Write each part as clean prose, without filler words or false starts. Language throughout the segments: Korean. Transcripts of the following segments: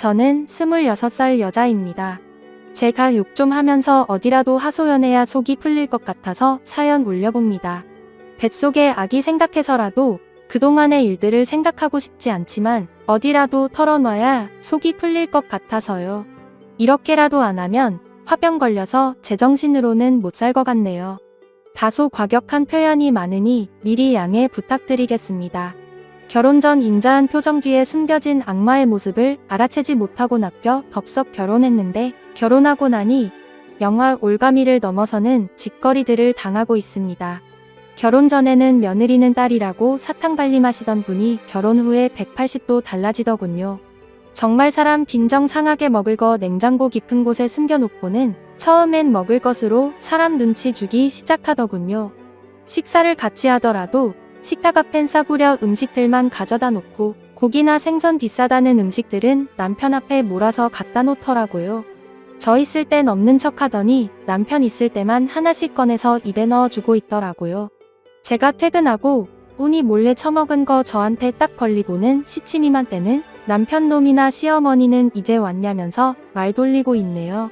저는 26살 여자입니다. 제가 욕 좀 하면서 어디라도 하소연해야 속이 풀릴 것 같아서 사연 올려봅니다. 뱃속에 아기 생각해서라도 그동안의 일들을 생각하고 싶지 않지만 어디라도 털어놔야 속이 풀릴 것 같아서요. 이렇게라도 안 하면 화병 걸려서 제정신으로는 못 살 것 같네요. 다소 과격한 표현이 많으니 미리 양해 부탁드리겠습니다. 결혼 전 인자한 표정 뒤에 숨겨진 악마의 모습을 알아채지 못하고 낚여 덥석 결혼했는데 결혼하고 나니 영화 올가미를 넘어서는 짓거리들을 당하고 있습니다. 결혼 전에는 며느리는 딸이라고 사탕 발림하시던 분이 결혼 후에 180도 달라지더군요. 정말 사람 빈정 상하게 먹을 거 냉장고 깊은 곳에 숨겨놓고는 처음엔 먹을 것으로 사람 눈치 주기 시작하더군요. 식사를 같이 하더라도 식탁 앞엔 싸구려 음식들만 가져다 놓고 고기나 생선 비싸다는 음식들은 남편 앞에 몰아서 갖다 놓더라고요. 저 있을 땐 없는 척 하더니 남편 있을 때만 하나씩 꺼내서 입에 넣어주고 있더라고요. 제가 퇴근하고 운이 몰래 처먹은 거 저한테 딱 걸리고는 시치미만 때는 남편 놈이나 시어머니는 이제 왔냐면서 말 돌리고 있네요.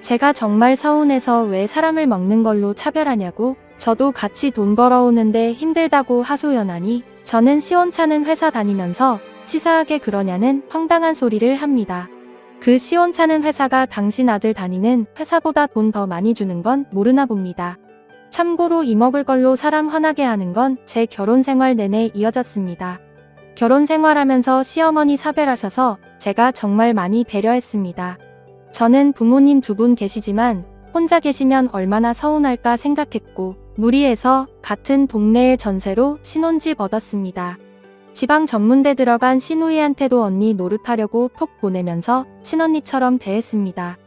제가 정말 서운해서 왜 사람을 먹는 걸로 차별하냐고 저도 같이 돈 벌어오는데 힘들다고 하소연하니 저는 시원찮은 회사 다니면서 치사하게 그러냐는 황당한 소리를 합니다. 그 시원찮은 회사가 당신 아들 다니는 회사보다 돈 더 많이 주는 건 모르나 봅니다. 참고로 이먹을 걸로 사람 화나게 하는 건 제 결혼 생활 내내 이어졌습니다. 결혼 생활하면서 시어머니 사별하셔서 제가 정말 많이 배려했습니다. 저는 부모님 두 분 계시지만 혼자 계시면 얼마나 서운할까 생각했고 무리해서 같은 동네의 전세로 신혼집 얻었습니다. 지방 전문대 들어간 시누이한테도 언니 노릇하려고 톡 보내면서 친언니처럼 대했습니다.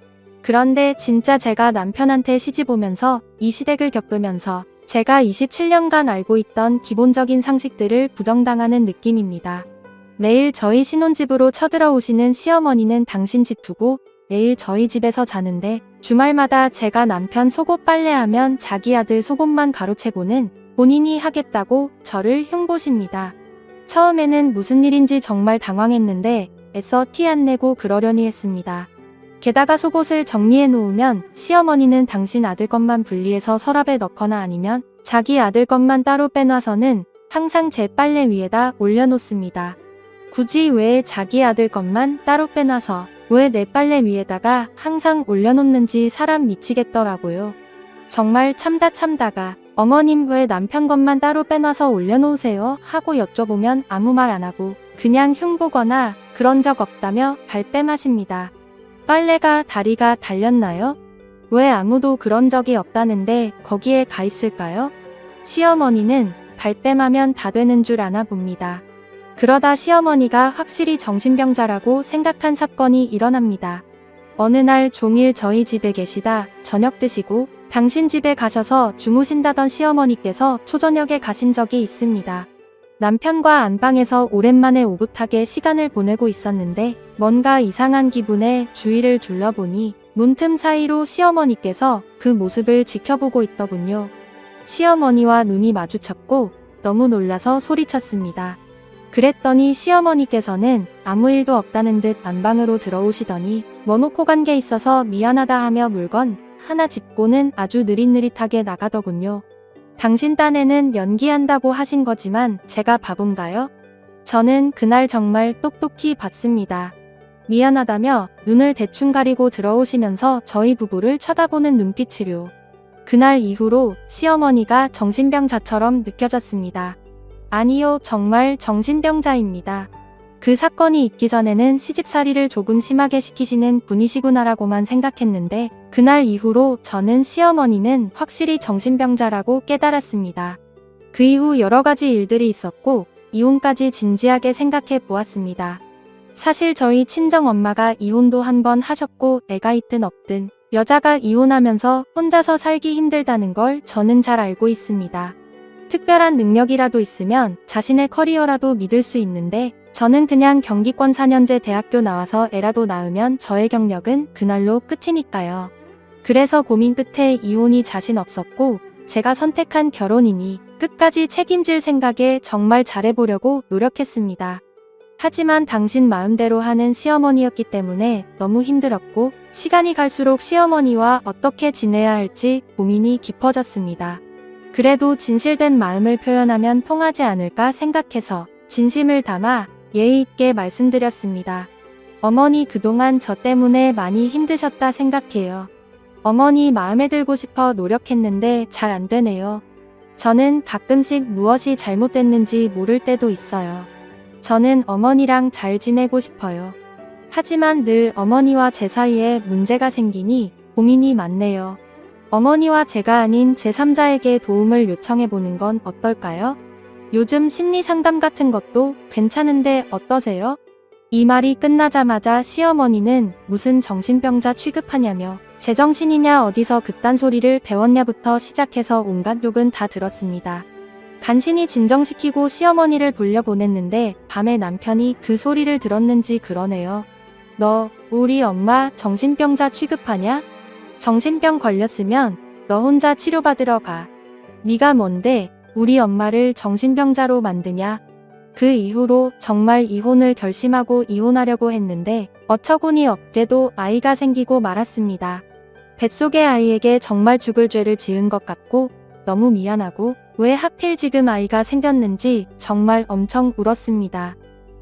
그런데 진짜 제가 남편한테 시집 오면서 이 시댁을 겪으면서 제가 27년간 알고 있던 기본적인 상식들을 부정당하는 느낌입니다. 매일 저희 신혼집으로 쳐들어오시는 시어머니는 당신 집 두고 매일 저희 집에서 자는데 주말마다 제가 남편 속옷 빨래하면 자기 아들 속옷만 가로채고는 본인이 하겠다고 저를 흉보십니다. 처음에는 무슨 일인지 정말 당황했는데 애써 티 안 내고 그러려니 했습니다. 게다가 속옷을 정리해 놓으면 시어머니는 당신 아들 것만 분리해서 서랍에 넣거나 아니면 자기 아들 것만 따로 빼놔서는 항상 제 빨래 위에다 올려놓습니다. 굳이 왜 자기 아들 것만 따로 빼놔서 왜 내 빨래 위에다가 항상 올려놓는지 사람 미치겠더라고요. 정말 참다가 어머님 왜 남편 것만 따로 빼놔서 올려놓으세요? 하고 여쭤보면 아무 말 안 하고 그냥 흉보거나 그런 적 없다며 발뺌하십니다. 빨래가 다리가 달렸나요? 왜 아무도 그런 적이 없다는데 거기에 가 있을까요? 시어머니는 발뺌하면 다 되는 줄 아나 봅니다. 그러다 시어머니가 확실히 정신병자라고 생각한 사건이 일어납니다. 어느 날 종일 저희 집에 계시다 저녁 드시고 당신 집에 가셔서 주무신다던 시어머니께서 초저녁에 가신 적이 있습니다. 남편과 안방에서 오랜만에 오붓하게 시간을 보내고 있었는데 뭔가 이상한 기분에 주위를 둘러보니 문틈 사이로 시어머니께서 그 모습을 지켜보고 있더군요. 시어머니와 눈이 마주쳤고 너무 놀라서 소리쳤습니다. 그랬더니 시어머니께서는 아무 일도 없다는 듯 안방으로 들어오시더니 뭐 놓고 간 게 있어서 미안하다 하며 물건 하나 짚고는 아주 느릿느릿하게 나가더군요. 당신 딴에는 연기한다고 하신 거지만 제가 바본가요? 저는 그날 정말 똑똑히 봤습니다. 미안하다며 눈을 대충 가리고 들어오시면서 저희 부부를 쳐다보는 눈빛으로. 그날 이후로 시어머니가 정신병자처럼 느껴졌습니다. 아니요, 정말 정신병자입니다. 그 사건이 있기 전에는 시집살이를 조금 심하게 시키시는 분이시구나라고만 생각했는데 그날 이후로 저는 시어머니는 확실히 정신병자라고 깨달았습니다. 그 이후 여러 가지 일들이 있었고 이혼까지 진지하게 생각해 보았습니다. 사실 저희 친정엄마가 이혼도 한 번 하셨고 애가 있든 없든 여자가 이혼하면서 혼자서 살기 힘들다는 걸 저는 잘 알고 있습니다. 특별한 능력이라도 있으면 자신의 커리어라도 믿을 수 있는데 저는 그냥 경기권 4년제 대학교 나와서 애라도 낳으면 저의 경력은 그날로 끝이니까요. 그래서 고민 끝에 이혼이 자신 없었고 제가 선택한 결혼이니 끝까지 책임질 생각에 정말 잘해보려고 노력했습니다. 하지만 당신 마음대로 하는 시어머니였기 때문에 너무 힘들었고 시간이 갈수록 시어머니와 어떻게 지내야 할지 고민이 깊어졌습니다. 그래도 진실된 마음을 표현하면 통하지 않을까 생각해서 진심을 담아 예의 있게 말씀드렸습니다. 어머니 그동안 저 때문에 많이 힘드셨다 생각해요. 어머니 마음에 들고 싶어 노력했는데 잘 안 되네요. 저는 가끔씩 무엇이 잘못됐는지 모를 때도 있어요. 저는 어머니랑 잘 지내고 싶어요. 하지만 늘 어머니와 제 사이에 문제가 생기니 고민이 많네요. 어머니와 제가 아닌 제3자에게 도움을 요청해보는 건 어떨까요? 요즘 심리 상담 같은 것도 괜찮은데 어떠세요? 이 말이 끝나자마자 시어머니는 무슨 정신병자 취급하냐며 제정신이냐 어디서 그딴 소리를 배웠냐부터 시작해서 온갖 욕은 다 들었습니다. 간신히 진정시키고 시어머니를 돌려보냈는데 밤에 남편이 그 소리를 들었는지 그러네요. 너 우리 엄마 정신병자 취급하냐? 정신병 걸렸으면 너 혼자 치료받으러 가. 네가 뭔데 우리 엄마를 정신병자로 만드냐? 그 이후로 정말 이혼을 결심하고 이혼하려고 했는데 어처구니 없게도 아이가 생기고 말았습니다. 뱃속의 아이에게 정말 죽을 죄를 지은 것 같고 너무 미안하고 왜 하필 지금 아이가 생겼는지 정말 엄청 울었습니다.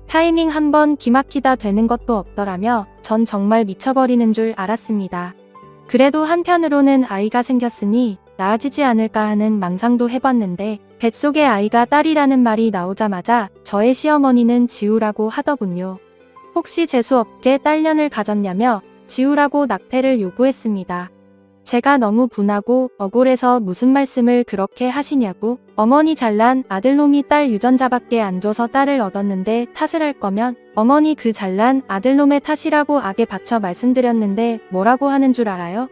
타이밍 한번 기막히다 되는 것도 없더라며 전 정말 미쳐버리는 줄 알았습니다. 그래도 한편으로는 아이가 생겼으니 나아지지 않을까 하는 망상도 해봤는데 뱃속의 아이가 딸이라는 말이 나오자마자 저의 시어머니는 지우라고 하더군요. 혹시 재수없게 딸년을 가졌냐며 지우라고 낙태를 요구했습니다. 제가 너무 분하고 억울해서 무슨 말씀을 그렇게 하시냐고 어머니 잘난 아들놈이 딸 유전자밖에 안 줘서 딸을 얻었는데 탓을 할 거면 어머니 그 잘난 아들놈의 탓이라고 악에 받쳐 말씀드렸는데 뭐라고 하는 줄 알아요?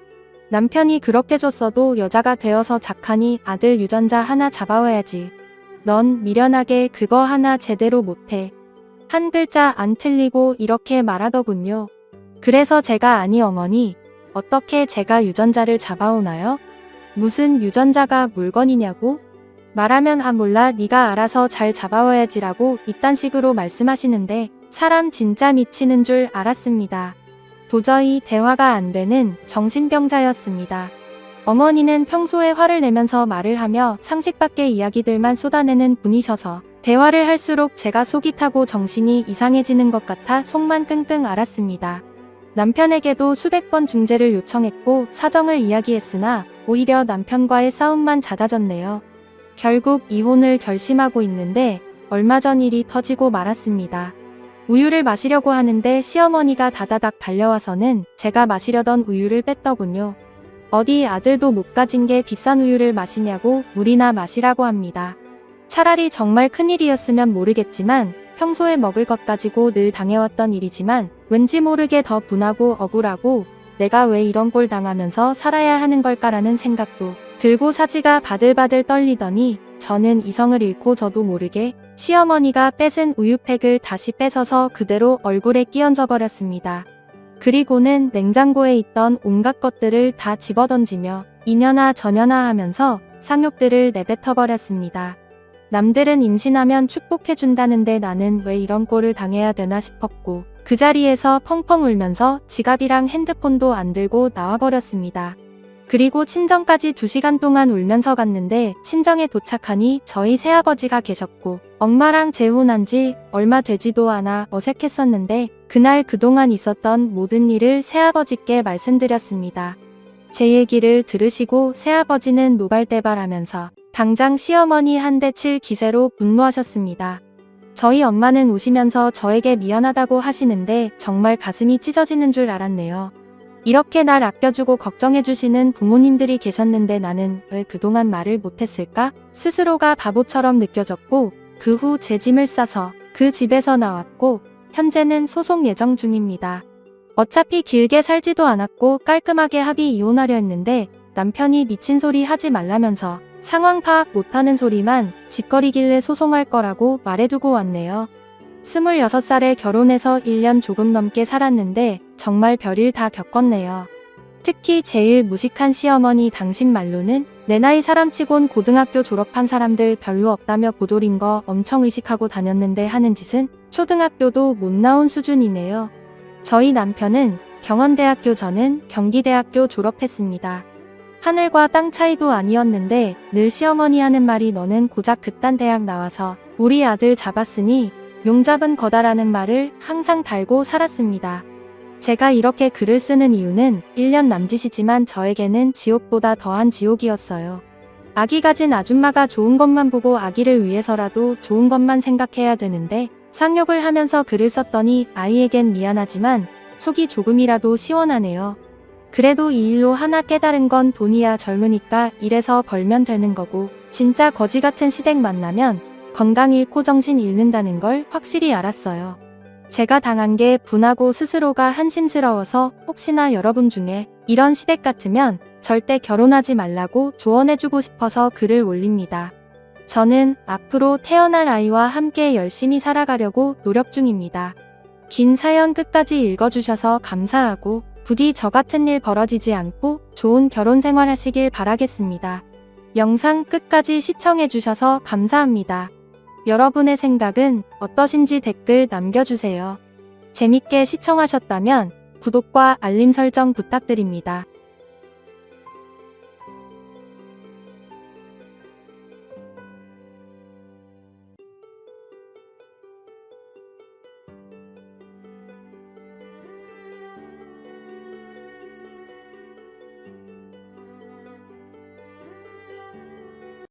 남편이 그렇게 줬어도 여자가 되어서 착하니 아들 유전자 하나 잡아와야지. 넌 미련하게 그거 하나 제대로 못해. 한 글자 안 틀리고 이렇게 말하더군요. 그래서 제가 아니 어머니 어떻게 제가 유전자를 잡아오나요? 무슨 유전자가 물건이냐고? 말하면 아 몰라 네가 알아서 잘 잡아와야지라고 이딴 식으로 말씀하시는데 사람 진짜 미치는 줄 알았습니다. 도저히 대화가 안 되는 정신병자였습니다. 어머니는 평소에 화를 내면서 말을 하며 상식 밖의 이야기들만 쏟아내는 분이셔서 대화를 할수록 제가 속이 타고 정신이 이상해지는 것 같아 속만 끙끙 앓았습니다. 남편에게도 수백 번 중재를 요청했고 사정을 이야기했으나 오히려 남편과의 싸움만 잦아졌네요. 결국 이혼을 결심하고 있는데 얼마 전 일이 터지고 말았습니다. 우유를 마시려고 하는데 시어머니가 다다닥 달려와서는 제가 마시려던 우유를 뺐더군요. 어디 아들도 못 가진 게 비싼 우유를 마시냐고 물이나 마시라고 합니다. 차라리 정말 큰일이었으면 모르겠지만 평소에 먹을 것 가지고 늘 당해왔던 일이지만 왠지 모르게 더 분하고 억울하고 내가 왜 이런 꼴 당하면서 살아야 하는 걸까라는 생각도 들고 사지가 바들바들 떨리더니 저는 이성을 잃고 저도 모르게 시어머니가 뺏은 우유팩을 다시 뺏어서 그대로 얼굴에 끼얹어 버렸습니다. 그리고는 냉장고에 있던 온갖 것들을 다 집어던지며 이년아 저년아 하면서 상욕들을 내뱉어 버렸습니다. 남들은 임신하면 축복해준다는데 나는 왜 이런 꼴을 당해야 되나 싶었고 그 자리에서 펑펑 울면서 지갑이랑 핸드폰도 안 들고 나와버렸습니다. 그리고 친정까지 2시간 동안 울면서 갔는데 친정에 도착하니 저희 새아버지가 계셨고 엄마랑 재혼한 지 얼마 되지도 않아 어색했었는데 그날 그동안 있었던 모든 일을 새아버지께 말씀드렸습니다. 제 얘기를 들으시고 새아버지는 노발대발하면서 당장 시어머니 한 대 칠 기세로 분노하셨습니다. 저희 엄마는 우시면서 저에게 미안하다고 하시는데 정말 가슴이 찢어지는 줄 알았네요. 이렇게 날 아껴주고 걱정해주시는 부모님들이 계셨는데 나는 왜 그동안 말을 못했을까? 스스로가 바보처럼 느껴졌고 그 후 제 짐을 싸서 그 집에서 나왔고 현재는 소송 예정 중입니다. 어차피 길게 살지도 않았고 깔끔하게 합의 이혼하려 했는데 남편이 미친 소리 하지 말라면서 상황 파악 못하는 소리만 짓거리길래 소송할 거라고 말해두고 왔네요. 26살에 결혼해서 1년 조금 넘게 살았는데 정말 별일 다 겪었네요. 특히 제일 무식한 시어머니 당신 말로는 내 나이 사람치곤 고등학교 졸업한 사람들 별로 없다며 고졸인 거 엄청 의식하고 다녔는데 하는 짓은 초등학교도 못 나온 수준이네요. 저희 남편은 경원대학교, 저는 경기대학교 졸업했습니다. 하늘과 땅 차이도 아니었는데 늘 시어머니 하는 말이 너는 고작 그딴 대학 나와서 우리 아들 잡았으니 용잡은 거다라는 말을 항상 달고 살았습니다. 제가 이렇게 글을 쓰는 이유는 1년 남짓이지만 저에게는 지옥보다 더한 지옥이었어요. 아기 가진 아줌마가 좋은 것만 보고 아기를 위해서라도 좋은 것만 생각해야 되는데 상욕을 하면서 글을 썼더니 아이에겐 미안하지만 속이 조금이라도 시원하네요. 그래도 이 일로 하나 깨달은 건 돈이야 젊으니까 일해서 벌면 되는 거고 진짜 거지 같은 시댁 만나면 건강 잃고 정신 잃는다는 걸 확실히 알았어요. 제가 당한 게 분하고 스스로가 한심스러워서 혹시나 여러분 중에 이런 시댁 같으면 절대 결혼하지 말라고 조언해주고 싶어서 글을 올립니다. 저는 앞으로 태어날 아이와 함께 열심히 살아가려고 노력 중입니다. 긴 사연 끝까지 읽어주셔서 감사하고 부디 저 같은 일 벌어지지 않고 좋은 결혼 생활 하시길 바라겠습니다. 영상 끝까지 시청해주셔서 감사합니다. 여러분의 생각은 어떠신지 댓글 남겨주세요. 재밌게 시청하셨다면 구독과 알림 설정 부탁드립니다.